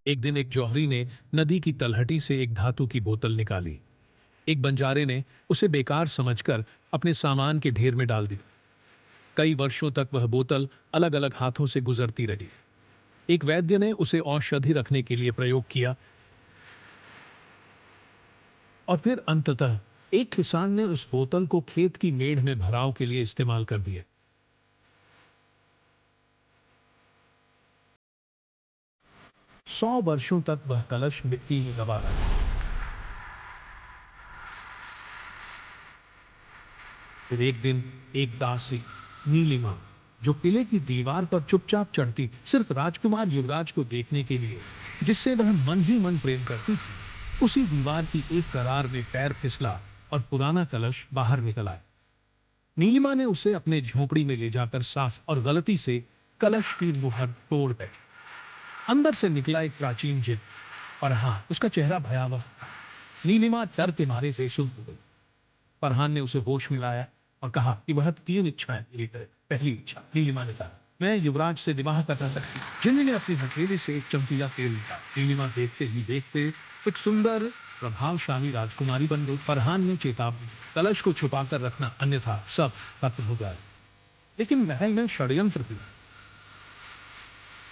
एक दिन एक जौहरी ने नदी की तलहटी से एक धातु की बोतल निकाली। एक बंजारे ने उसे बेकार समझकर अपने सामान के ढेर में डाल दी। कई वर्षों तक वह बोतल अलग अलग हाथों से गुजरती रही। एक वैद्य ने उसे औषधि रखने के लिए प्रयोग किया और फिर अंततः एक किसान ने उस बोतल को खेत की मेढ़ में भराव के लिए इस्तेमाल कर दिया। 100 वर्षों तक वह कलश मिट्टी ही दबा रहा। फिर एक दिन एक दासी नीलिमा, जो किले की दीवार पर चुपचाप चढ़ती सिर्फ राजकुमार युवराज को देखने के लिए, जिससे वह मन ही मन प्रेम करती थी, उसी दीवार की एक करार में पैर फिसला और पुराना कलश बाहर निकल आया। नीलिमा ने उसे अपने झोपड़ी में ले जाकर साफ और गलती से कलश की मुहर तोड़ दी। अंदर से निकला एक प्राचीन जिन, और हाँ, उसका चेहरा भयावह था। नीलिमा डर के मारे बेसुध हो गई। फरहान ने उसे होश में लाया और कहा कि वह 3 इच्छाएं पूरी करे। पहली इच्छा, नीलिमा ने कहा, मैं युवराज से विवाह करना चाहती हूँ। जिन्नी ने अपनी हथेली से एक चमकीला तेल निकाला। नीलिमा देखते ही देखते एक सुंदर प्रभावशाली राजकुमारी बन गई। फरहान ने चेतावनी, कलश को छुपाकर रखना, अन्यथा सब खत्म हो जाए। लेकिन महल में षड्यंत्र हुआ।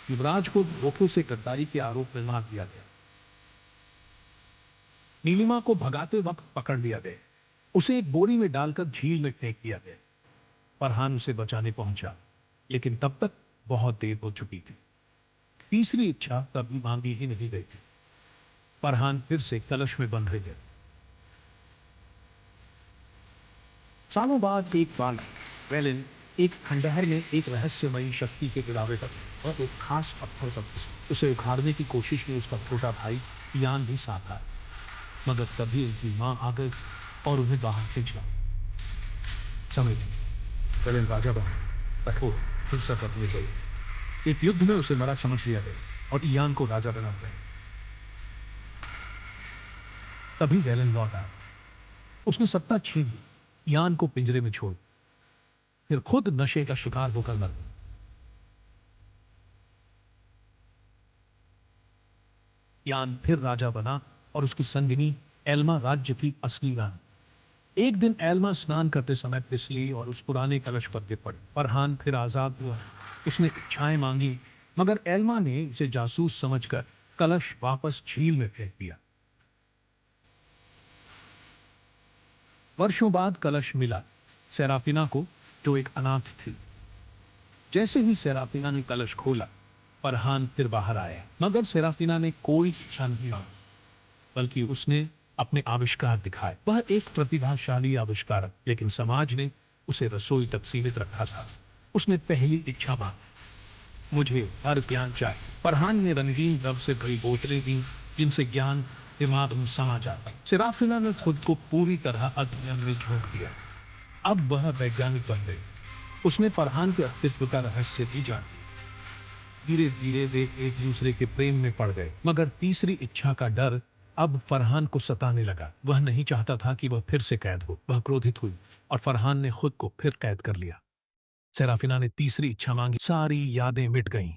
युवराज को धोखे से गद्दारी के आरोप में मार दिया गया। नीलिमा को भगाते वक्त पकड़ लिया गया। उसे एक बोरी में डालकर झील में फेंक दिया गया। फरहान उसे बचाने पहुंचा, लेकिन तब तक बहुत देर हो चुकी थी। तीसरी इच्छा कभी मांगी ही नहीं गई थी। फरहान फिर से कलश में बंध गया। सालों बाद एक बार वेलिन, एक खंडहर में एक रहस्यमयी शक्ति के गिरावे तक और एक खास पत्थर पर उसे उखाड़ने की कोशिश में उसका छोटा भाई यान भी साथ आया। मगर तभी उनकी मां आ गई और उन्हें बाहर खींचा। समय वेलिन राजा बना, कठोर हिंसक अपने गई। एक युद्ध में उसे मरा समझ लिया गया और ईयान को राजा बना गया। तभी वेलन लौट आया। उसने सत्ता छीन ली, ईयान को पिंजरे में छोड़, फिर खुद नशे का शिकार होकर मर गया। ईयान फिर राजा बना और उसकी संगिनी एल्मा राज्य की असली रानी। एक दिन एल्मा स्नान करते समय फिसली और उस पुराने कलश पर गिर पड़ी। फरहान फिर आजाद हुआ। उसने इच्छाएं मांगी, मगर एल्मा ने उसे जासूस समझकर कलश वापस झील में फेंक दिया। वर्षों बाद कलश मिला सेराफिना को, जो एक अनाथ थी। जैसे ही सेराफिना ने कलश खोला, फरहान फिर बाहर आया। मगर सेराफिना ने कोई शिक्षा नहीं मांगी, बल्कि उसने अपने आविष्कार दिखाए। वह एक प्रतिभाशाली आविष्कारक, लेकिन समाज ने उसे रसोई तक सीमित रखा था। उसने पहली इच्छा मांगी, मुझे हर ज्ञान चाहिए। फरहान ने रंगीन द्रव से भरी बोतलें दी, जिनसे ज्ञान दिमाग में समा जाता। सेराफिना ने खुद को पूरी तरह अध्ययन में झोंक दिया। अब वह वैज्ञानिक बन गई। उसने फरहान के अस्तित्व का रहस्य भी जान लिया। धीरे धीरे वे एक दूसरे के प्रेम में पड़ गए। मगर तीसरी इच्छा का डर अब फरहान को सताने लगा। वह नहीं चाहता था कि वह फिर से कैद हो। वह क्रोधित हुई और फरहान ने खुद को फिर कैद कर लिया। सेराफिना ने तीसरी इच्छा मांगी, सारी यादें मिट गईं।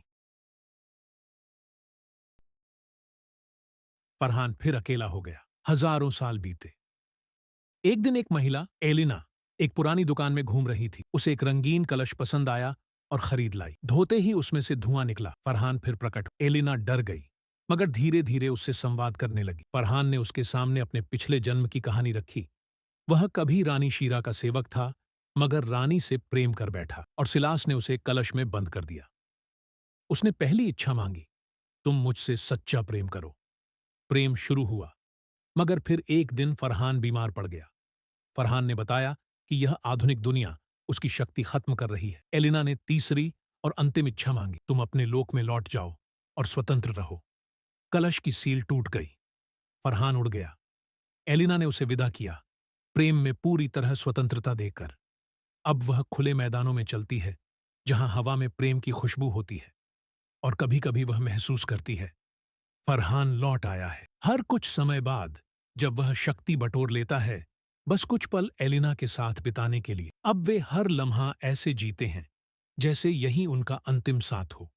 फरहान फिर अकेला हो गया। हजारों साल बीते। एक दिन एक महिला एलिना एक पुरानी दुकान में घूम रही थी। उसे एक रंगीन कलश पसंद आया और खरीद लाई। धोते ही उसमें से धुआं निकला। फरहान फिर प्रकट। एलिना डर गई, मगर धीरे धीरे उससे संवाद करने लगी। फरहान ने उसके सामने अपने पिछले जन्म की कहानी रखी। वह कभी रानी शीरा का सेवक था, मगर रानी से प्रेम कर बैठा और सिलास ने उसे कलश में बंद कर दिया। उसने पहली इच्छा मांगी, तुम मुझसे सच्चा प्रेम करो। प्रेम शुरू हुआ, मगर फिर एक दिन फरहान बीमार पड़ गया। फरहान ने बताया कि यह आधुनिक दुनिया उसकी शक्ति खत्म कर रही है। एलिना ने तीसरी और अंतिम इच्छा मांगी, तुम अपने लोक में लौट जाओ और स्वतंत्र रहो। कलश की सील टूट गई। फरहान उड़ गया। एलिना ने उसे विदा किया, प्रेम में पूरी तरह स्वतंत्रता देकर। अब वह खुले मैदानों में चलती है, जहां हवा में प्रेम की खुशबू होती है, और कभी कभी वह महसूस करती है, फरहान लौट आया है। हर कुछ समय बाद जब वह शक्ति बटोर लेता है, बस कुछ पल एलिना के साथ बिताने के लिए, अब वे हर लम्हा ऐसे जीते हैं जैसे यही उनका अंतिम साथ हो।